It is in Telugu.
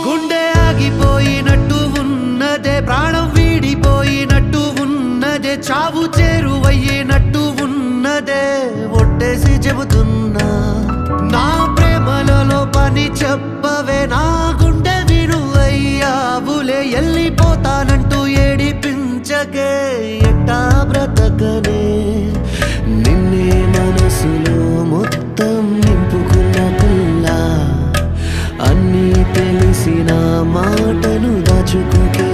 గుండె ఆగిపోయినట్టు ఉన్నదే, ప్రాణం వీడిపోయినట్టు ఉన్నదే, చావు చేరువయ్యినట్టు ఉన్నదే. ఒట్టేసి చెబుతున్నా నా ప్రేమలలో పని చెప్పవే, నా గుండె వినువయ్యావులే. వెళ్ళిపోతానంటూ ఏడిపించకే, ఎట్టా బ్రతకనే. నిన్నే మనసులో మొత్తం నింపుకున్న పిల్ల, అన్నీ తెలిసిన మాటలు దాచుకోకే.